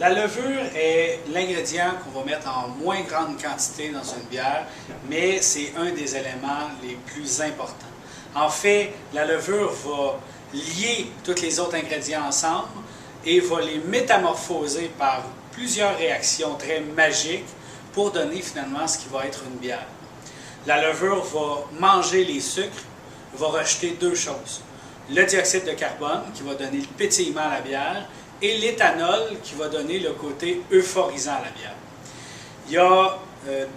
La levure est l'ingrédient qu'on va mettre en moins grande quantité dans une bière, mais c'est un des éléments les plus importants. En fait, la levure va lier tous les autres ingrédients ensemble et va les métamorphoser par plusieurs réactions très magiques pour donner finalement ce qui va être une bière. La levure va manger les sucres, va rejeter deux choses. Le dioxyde de carbone qui va donner le pétillement à la bière et l'éthanol qui va donner le côté euphorisant à la bière. Il y a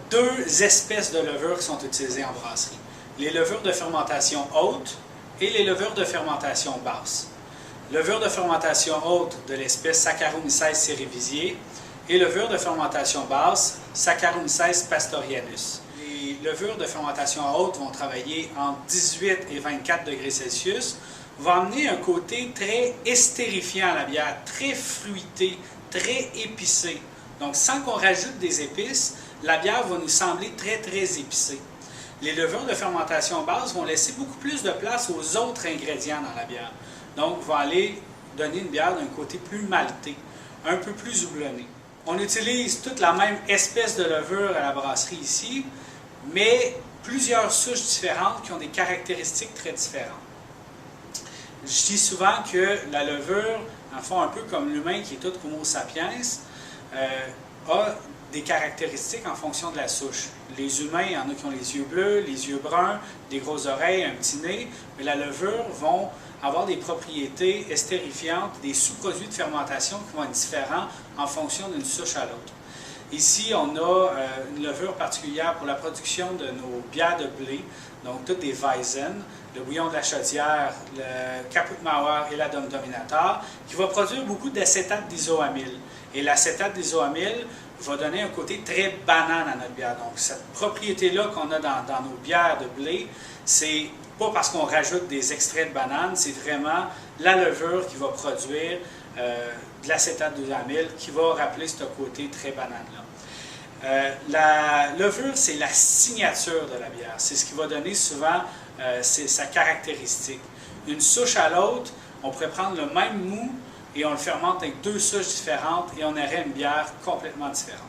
deux espèces de levures qui sont utilisées en brasserie. Les levures de fermentation haute et les levures de fermentation basse. Levure de fermentation haute de l'espèce Saccharomyces cerevisiae et levure de fermentation basse Saccharomyces pastorianus. Les levures de fermentation haute vont travailler entre 18 et 24 degrés Celsius, vont amener un côté très estérifiant à la bière, très fruité, très épicé. Donc sans qu'on rajoute des épices, la bière va nous sembler très épicée. Les levures de fermentation basse vont laisser beaucoup plus de place aux autres ingrédients dans la bière. Donc, vont aller donner une bière d'un côté plus malté, un peu plus houblonné. On utilise toute la même espèce de levure à la brasserie ici, mais plusieurs souches différentes qui ont des caractéristiques très différentes. Je dis souvent que la levure, en fond, un peu comme l'humain qui est tout Homo sapiens, a des caractéristiques en fonction de la souche. Les humains, il y en a qui ont les yeux bleus, les yeux bruns, des grosses oreilles, un petit nez, mais la levure vont avoir des propriétés estérifiantes, des sous-produits de fermentation qui vont être différents en fonction d'une souche à l'autre. Ici, on a une levure particulière pour la production de nos bières de blé, donc toutes des Weizen, le bouillon de la chaudière, le Caput Mauer et la Dom Dominator, qui va produire beaucoup d'acétate d'isoamyle. Et l'acétate d'isoamyle va donner un côté très banane à notre bière. Donc, cette propriété-là qu'on a dans nos bières de blé, c'est pas parce qu'on rajoute des extraits de banane, c'est vraiment la levure qui va produire de l'acétate d'isoamyle qui va rappeler ce côté très banane-là. La levure, c'est la signature de la bière. C'est ce qui va donner souvent sa caractéristique. Une souche à l'autre, on pourrait prendre le même mou et on le fermente avec deux souches différentes et on aurait une bière complètement différente.